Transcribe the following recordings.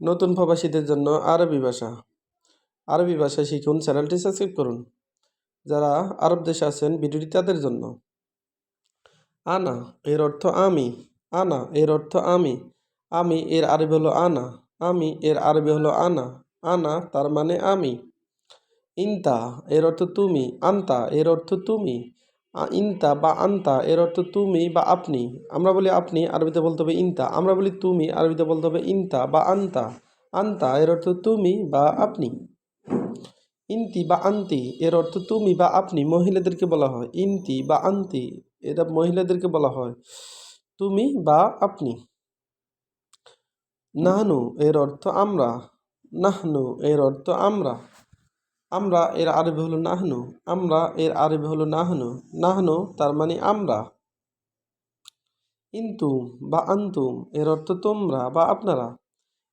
নতুন প্রবাসীদের জন্য আরবি ভাষা। আরবি ভাষা শিখুন, চ্যানেলটি সাবস্ক্রাইব করুন। যারা আরব দেশে আছেন, ভিডিওটি তাদের জন্য। আনা এর অর্থ আমি। আনা এর অর্থ আমি। আমি এর আরবি হলো আনা। আমি এর আরবি হলো আনা। আনা তার মানে আমি। ইনতা এর অর্থ তুমি। আন্তা এর অর্থ তুমি। ইনতা বা আন্তা এর অর্থ তুমি বা আপনি। আমরা বলি আপনি, আরবিতে বলতে হবে ইনতা। আমরা বলি তুমি, আরবিতে বলতে হবে ইনতা বা আন্তা। আন্তা এর অর্থ তুমি বা আপনি। ইনতি বা আন্তি এর অর্থ তুমি বা আপনি, মহিলাদেরকে বলা হয়। ইনতি বা আন্তি এটা মহিলাদেরকে বলা হয়, তুমি বা আপনি। নাহনু এর অর্থ আমরা। নাহনু এর অর্থ আমরা। আমরা এর আরবি হলো নাহনু। আমরা এর আরবি হলো নাহনু। নাহনু তার মানে আমরা। ইনতুম বা আন্তুম এর অর্থ তোমরা বা আপনারা।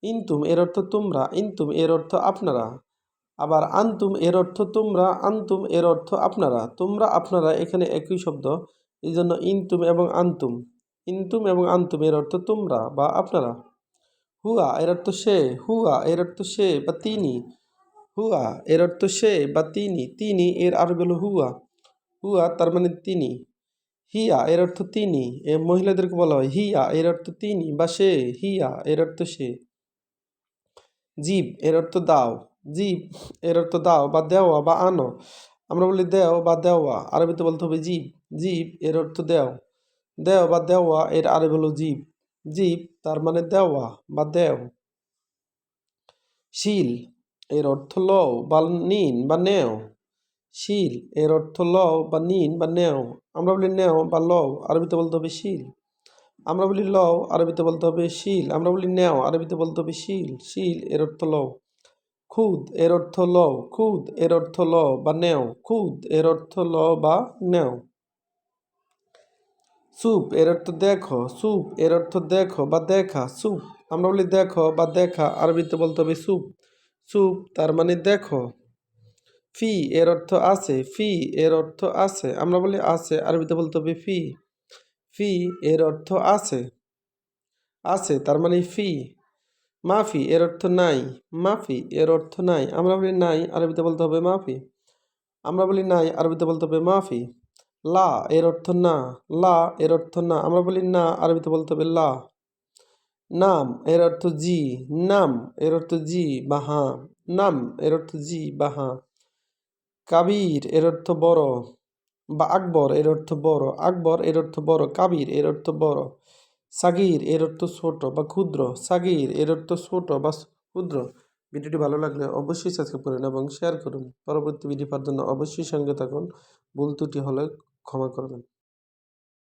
ইনতুম এর অর্থ তোমরা। ইনতুম এর অর্থ আপনারা। আবার আন্তুম এর অর্থ তোমরা। আন্তুম এর অর্থ আপনারা। তোমরা আপনারা এখানে একই শব্দ, এই জন্য ইনতুম এবং আন্তুম। ইনতুম এবং আন্তুম এর অর্থ তোমরা বা আপনারা। হুয়া এর অর্থ সে। হুয়া এর অর্থ সে বা তিনি। হুয়া এর অর্থ সে বা তিনি। তিনি এর আরবি হলো হুয়া। হুয়া তার মানে তিনি। হিয়া এর অর্থ তিনি, এ মহিলাদেরকে বলা হয় হিয়া এর অর্থ তিনি বা সে। হিয়া এর অর্থ সে। জীব এর অর্থ দাও। জীব এর অর্থ দাও বা দেওয়া বা আনো। আমরা বলি দেও বা দেওয়া, আরবিতে বলতে হবে জীব। জীব এর অর্থ দেও। দেও বা দেওয়া এর আরবি হলো জীব। জীব তার মানে দেওয়া বা দেও। শিল এর অর্থ লও বা নিন বা নেও। শিল এর অর্থ লও বা নিন বা নেও। আমরা বলি নেও বা লও, আরবিতে বলতে হবে শিল। আমরা বলি লও, আরবিতে বলতে হবে শিল। আমরা বলি নেও, আরবিতে বলতে হবে শিল। শিল এর অর্থ লও। খুদ এর অর্থ লও। খুদ এর অর্থ লও বা নেও। খুদ এর অর্থ লও বা নেও। সুপ এর অর্থ দেখো। সুপ এর অর্থ দেখো বা দেখা। সুপ আমরা বলি দেখো বা দেখা, আরবিতে বলতে হবে সুপ। সুপ তার মানে দেখো। ফি এর অর্থ আছে। ফি এর অর্থ আছে, আমরা বলি আছে, আরবিতে বলতে হবে ফি। ফি এর অর্থ আছে। আছে তার মানে ফি। মাফি এর অর্থ নাই। মাফি এর অর্থ নাই, আমরা বলি নাই, আরবিতে বলতে হবে মাফি। আমরা বলি নাই, আরবিতে বলতে হবে মাফি। লা এর অর্থ না। লা এর অর্থ না, আমরা বলি না, আরবিতে বলতে হবে লা। নাম এর অর্থ জি। নাম এর অর্থ জি বা হ্যাঁ। নাম এর অর্থ জি বা হ্যাঁ। কাবির এর অর্থ বড় বা আকবর এর অর্থ বড়। আকবর এর অর্থ বড়। কাবির এর অর্থ বড়। সাগির এর অর্থ ছোট বা ক্ষুদ্র। সাগির এর অর্থ ছোট বা ক্ষুদ্র। ভিডিওটি ভালো লাগলে অবশ্যই সাবস্ক্রাইব করুন এবং শেয়ার করুন। পরবর্তী ভিডিও পাওয়ার জন্য অবশ্যই সঙ্গে থাকুন। ভুল ত্রুটি হলে ক্ষমা করবেন।